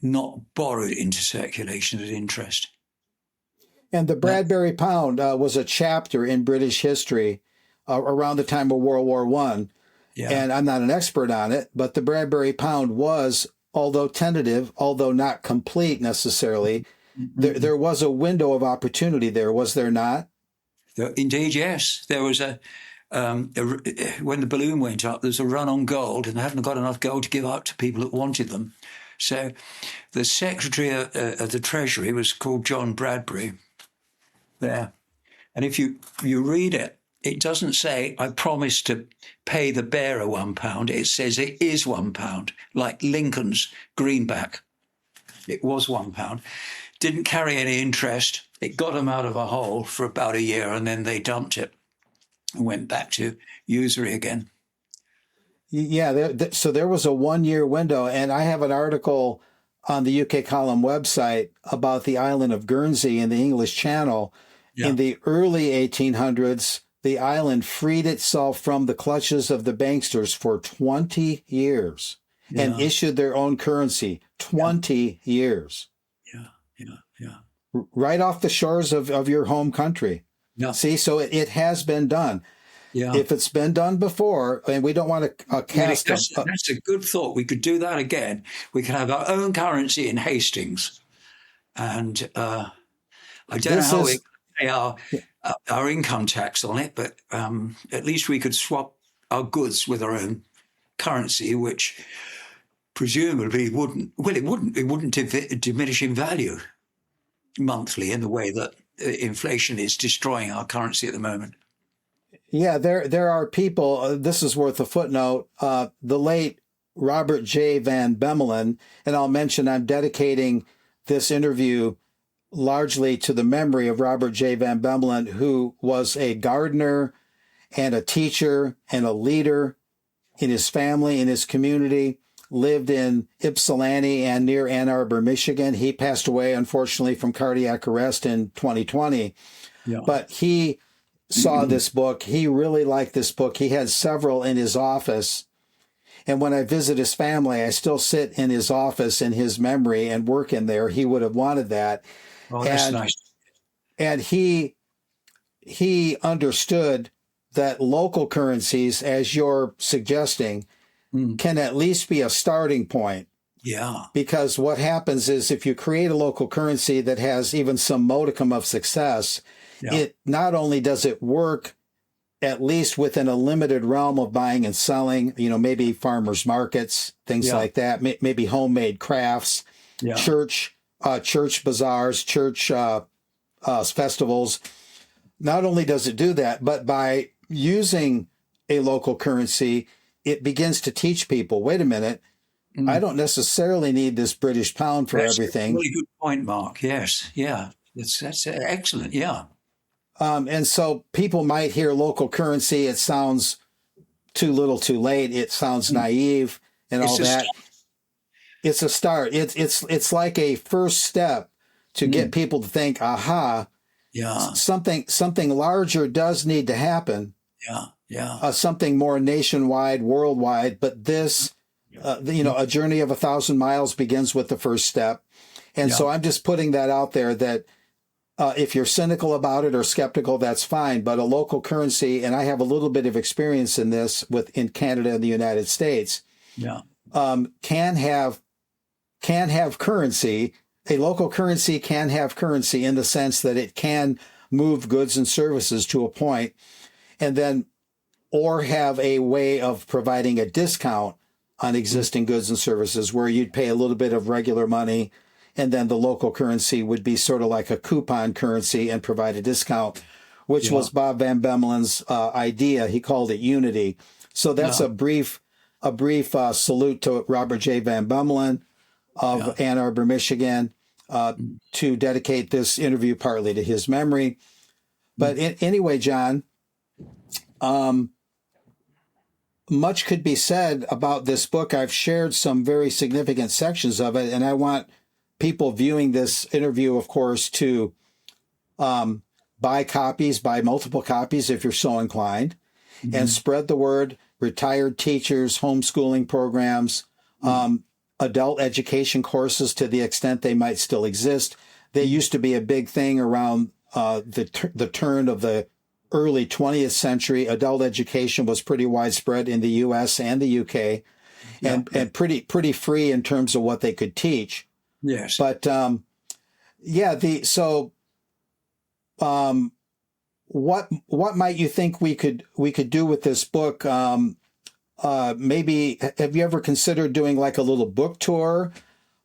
not borrowed into circulation at interest.
And the Bradbury Pound was a chapter in British history around the time of World War I.
Yeah.
And I'm not an expert on it, but the Bradbury Pound was, although tentative, although not complete necessarily, there was a window of opportunity there, was there not?
Indeed, yes. There was when the balloon went up, there was a run on gold, and they hadn't got enough gold to give out to people that wanted them. So the Secretary of the Treasury was called John Bradbury there. And if you read it, it doesn't say, I promise to pay the bearer £1. It says it is £1, like Lincoln's greenback. It was £1. Didn't carry any interest. It got them out of a hole for about a year, and then they dumped it and went back to usury again.
Yeah, so there was a 1-year window, and I have an article on the UK Column website about the island of Guernsey in the English Channel. Yeah. In the early 1800s, the island freed itself from the clutches of the banksters for 20 years and issued their own currency. 20 years.
Yeah.
Right off the shores of your home country.
Yeah.
See, so it has been done.
Yeah.
If it's been done before, and we don't want to cast...
That's a good thought. We could do that again. We could have our own currency in Hastings. And I don't know how we pay our income tax on it, but at least we could swap our goods with our own currency, which presumably it wouldn't diminish in value monthly in the way that inflation is destroying our currency at the moment.
Yeah, there are people, this is worth a footnote, the late Robert J. Van Bemmelen, and I'll mention I'm dedicating this interview largely to the memory of Robert J. Van Bemmelen, who was a gardener and a teacher and a leader in his family, in his community, lived in Ypsilanti and near Ann Arbor, Michigan. He passed away, unfortunately, from cardiac arrest in 2020. Yeah. But he saw this book. He really liked this book. He had several in his office. And when I visit his family, I still sit in his office in his memory and work in there. He would have wanted that.
Oh, that's nice.
And he understood that local currencies, as you're suggesting, can at least be a starting point.
Yeah.
Because what happens is if you create a local currency that has even some modicum of success, it not only does it work at least within a limited realm of buying and selling, maybe farmers markets, things like that, maybe homemade crafts, church bazaars, church festivals. Not only does it do that, but by using a local currency, it begins to teach people, wait a minute, I don't necessarily need this British pound for everything.
That's a really good point, Mark. Yes. Yeah. That's excellent. Yeah.
And so people might hear local currency. It sounds too little too late. It sounds naive and all that. It's a start. It's like a first step to get people to think, aha, something larger does need to happen. Something more nationwide, worldwide. But this, a journey of 1,000 miles begins with the first step. And so I'm just putting that out there that if you're cynical about it or skeptical, that's fine. But a local currency, and I have a little bit of experience in this in Canada and the United States, can have currency. A local currency can have currency in the sense that it can move goods and services to a point, and then or have a way of providing a discount on existing goods and services where you'd pay a little bit of regular money, and then the local currency would be sort of like a coupon currency and provide a discount, which was Bob Van Bemmelen's idea. He called it unity. So that's
Yeah.
a brief salute to Robert J. Van Bemmelen of Ann Arbor, Michigan, to dedicate this interview partly to his memory. But anyway, John, much could be said about this book. I've shared some very significant sections of it, and I want people viewing this interview, of course, to buy multiple copies if you're so inclined, and spread the word. Retired teachers, homeschooling programs, adult education courses to the extent they might still exist. They used to be a big thing around the turn of the early 20th century. Adult education was pretty widespread in the U.S. and the U.K. and pretty free in terms of what they could teach.
Yes.
But what might you think we could do with this book? Maybe have you ever considered doing like a little book tour?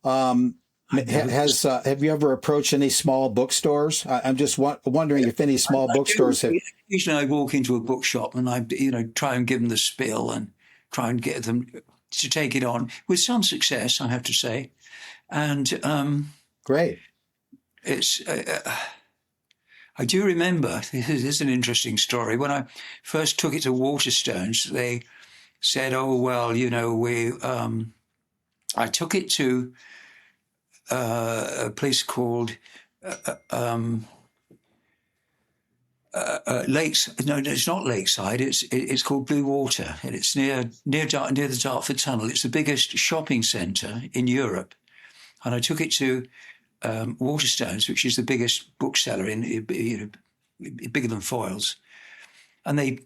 Have you ever approached any small bookstores? I'm just wondering if any small bookstores have.
Usually, I walk into a bookshop and I, try and give them the spiel and try and get them to take it on with some success, I have to say. And
Great.
It's. I do remember. This is an interesting story. When I first took it to Waterstones, they said, "Oh well, I took it to a place called Lakes. No, it's not Lakeside. It's called Blue Water, and it's near the Dartford Tunnel. It's the biggest shopping centre in Europe, and I took it to Waterstones, which is the biggest bookseller bigger than Foyles, and they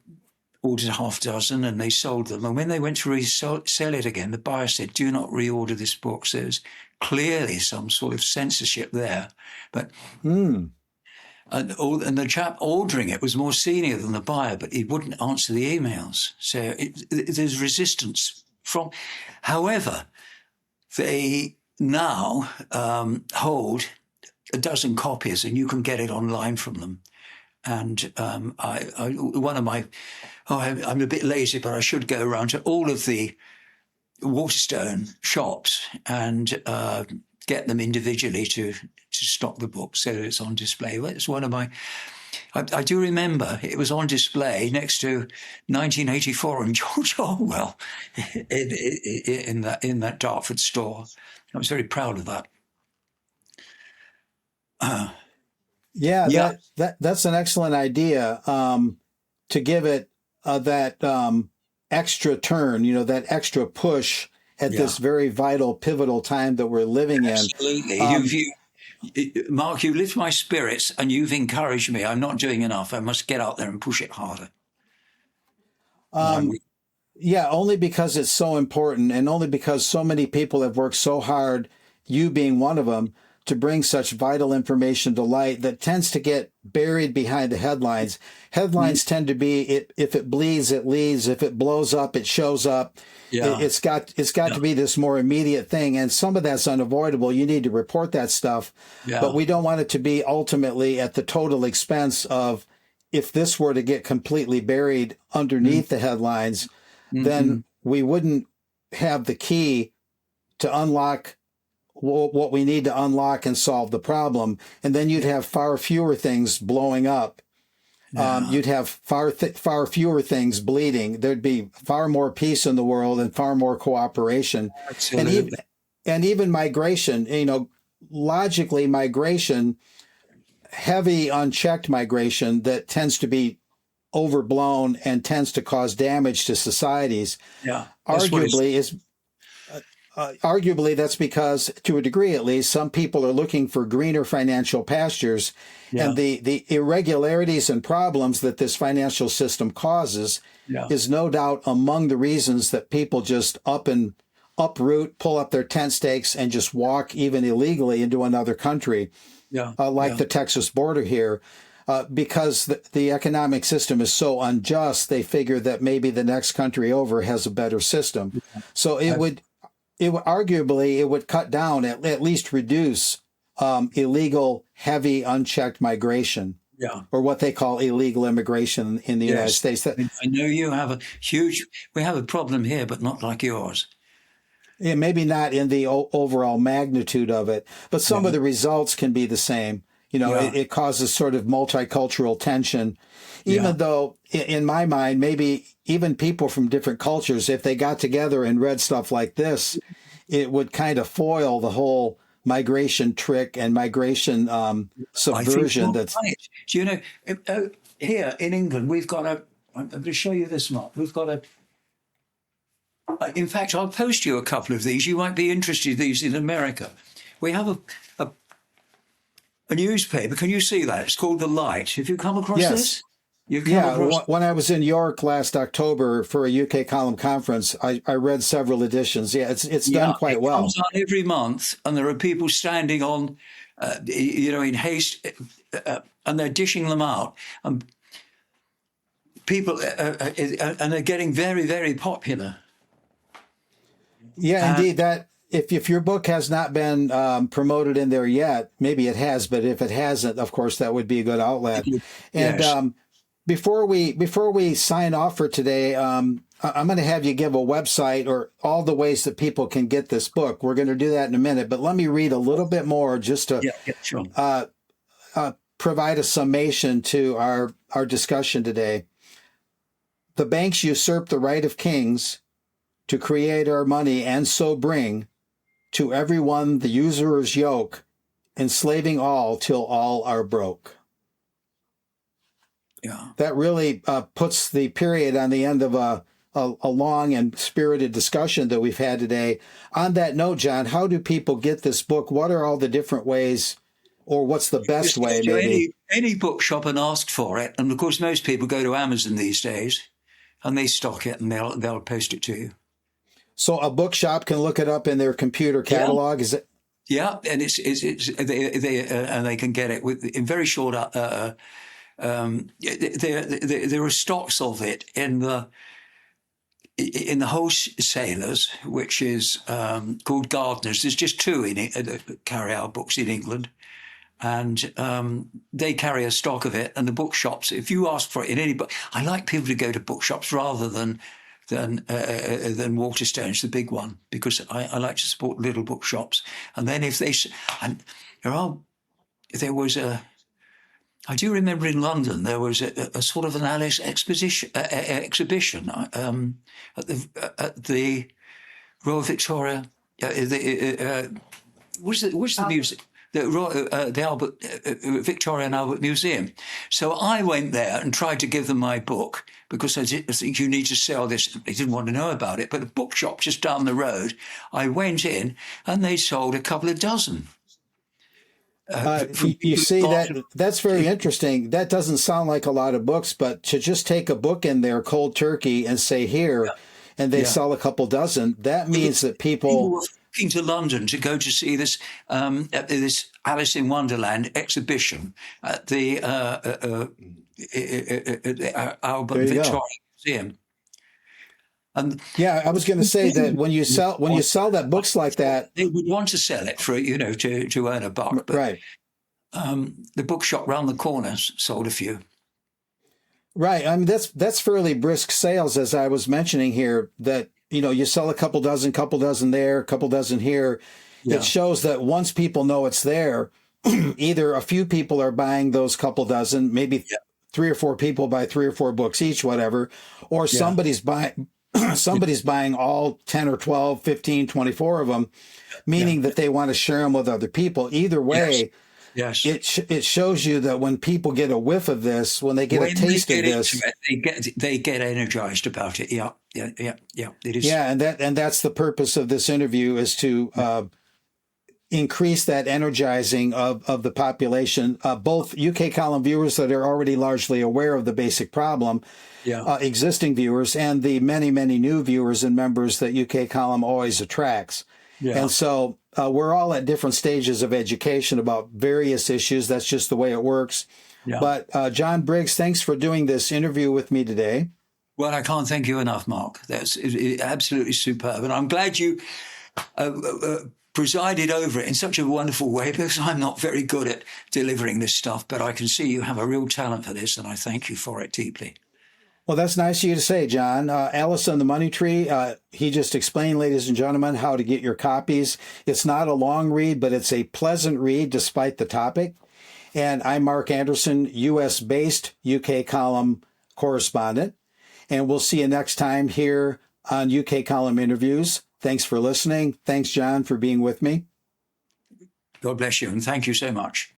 ordered half a dozen and they sold them. And when they went to resell it again, the buyer said, "Do not reorder this book." So there's clearly some sort of censorship there. But and the chap ordering it was more senior than the buyer, but he wouldn't answer the emails. So there's resistance from. However, they now hold a dozen copies, and you can get it online from them. And I'm a bit lazy, but I should go around to all of the Waterstone shops and get them individually to stock the book so that it's on display. It's one of my. I do remember it was on display next to 1984 and George Orwell in that Dartford store. I was very proud of that.
That's an excellent idea, to give it that extra turn, that extra push at this very vital, pivotal time that we're living in.
Absolutely. Mark, you lift my spirits and you've encouraged me. I'm not doing enough. I must get out there and push it harder.
Only because it's so important, and only because so many people have worked so hard, you being one of them, to bring such vital information to light that tends to get buried behind the headlines. Headlines tend to be, if it bleeds, it leads. If it blows up, it shows up. Yeah. It's got to be this more immediate thing, and some of that's unavoidable. You need to report that stuff, but we don't want it to be ultimately at the total expense of, if this were to get completely buried underneath the headlines, then we wouldn't have the key to unlock what we need to unlock and solve the problem. And then you'd have far fewer things blowing up. You'd have far fewer things bleeding. There'd be far more peace in the world and far more cooperation. Absolutely. And even migration, logically migration, heavy unchecked migration that tends to be overblown and tends to cause damage to societies. Arguably, that's because, to a degree at least, some people are looking for greener financial pastures, and the irregularities and problems that this financial system causes is no doubt among the reasons that people just uproot, pull up their tent stakes, and just walk, even illegally, into another country, the Texas border here. Because the economic system is so unjust, they figure that maybe the next country over has a better system. So it would cut down, at least reduce illegal, heavy, unchecked migration.
Yeah.
or what they call illegal immigration in the United
Yes.
States. That,
I know you have we have a problem here, but not like yours.
yeah, maybe not in the overall magnitude of it, but some
Yeah.
of the results can be the same.
Yeah.
It causes sort of multicultural tension,
Yeah.
even though, in my mind, maybe even people from different cultures, if they got together and read stuff like this, it would kind of foil the whole migration trick and migration
I think
subversion.
you're
That's
right. Do you know, here in England, we've got I'm going to show you this, Mark. We've got in fact, I'll post you a couple of these. You might be interested in these in America. We have a newspaper. Can you see that? It's called The Light. Have you come across
yes.
this? You've come
Yeah,
across.
when I was in York last October for a UK column conference, I read several editions. Yeah, it's done quite well.
It comes out every month, and there are people standing on, in haste, and they're dishing them out. And people, and they're getting very, very popular.
Yeah, indeed. That if your book has not been promoted in there yet, maybe it has, but if it hasn't, of course, that would be a good outlet. And
Yes.
before we sign off for today, I'm going to have you give a website or all the ways that people can get this book. We're going to do that in a minute, but let me read a little bit more just to
Sure.
provide a summation to our discussion today. The banks usurp the right of kings to create our money and so bring to everyone the usurer's yoke, enslaving all till all are broke.
Yeah.
That really puts the period on the end of a long and spirited discussion that we've had today. On that note, John, how do people get this book? What are all the different ways, or what's the best
Just
way,
go to
maybe?
any bookshop and ask for it. And of course, most people go to Amazon these days, and they stock it, and they'll post it to you.
So a bookshop can look it up in their computer catalog. Is it?
Yeah, and they can get it in very short. There are stocks of it in the wholesalers, which is called Gardeners. There's just two in it that carry our books in England, and they carry a stock of it. And the bookshops, if you ask for it in any book, I like people to go to bookshops rather than Waterstones, the big one, because I like to support little bookshops. And then if they, and there was I do remember in London there was a sort of an Alice exhibition at the Royal Victoria. What's the music? The Albert Victoria and Albert Museum. So I went there and tried to give them my book because I think you need to sell this. They didn't want to know about it, but a bookshop just down the road, I went in and they sold a couple of dozen.
You see, that's very interesting. That doesn't sound like a lot of books, but to just take a book in there cold turkey and say here, and they sell a couple dozen, that means that people
were flocking to London to go to see this this Alice in Wonderland exhibition at the Albert Victoria Museum. And
yeah, I was going to say that when you sell that books like that,
they would want to sell it for to earn a buck. But,
right?
The bookshop round the corner sold a few.
Right. I mean, that's fairly brisk sales, as I was mentioning here. That you sell a couple dozen there, a couple dozen here. Yeah. It shows that once people know it's there, either a few people are buying those couple dozen, maybe 3 or 4 people buy 3 or 4 books each, whatever, or somebody's buying. Somebody's buying all 10 or 12, 15, 24 of them, meaning that they want to share them with other people. Either way,
yes.
It shows you that when people get a whiff of this, when they get a taste of this,
they get energized about it. Yeah. It is.
Yeah, and that's the purpose of this interview, is to increase that energizing of the population, both UK column viewers that are already largely aware of the basic problem, existing viewers, and the many, many new viewers and members that UK column always attracts. Yeah. And so we're all at different stages of education about various issues. That's just the way it works. Yeah. But John Briggs, thanks for doing this interview with me today.
Well, I can't thank you enough, Mark. That's absolutely superb. And I'm glad you presided over it in such a wonderful way, because I'm not very good at delivering this stuff, but I can see you have a real talent for this, and I thank you for it deeply.
Well, that's nice of you to say, John. Alice on the Money Tree, he just explained, ladies and gentlemen, how to get your copies. It's not a long read, but it's a pleasant read despite the topic. And I'm Mark Anderson, U.S.-based UK column correspondent. And we'll see you next time here on UK Column Interviews. Thanks for listening. Thanks, John, for being with me.
God bless you, and thank you so much.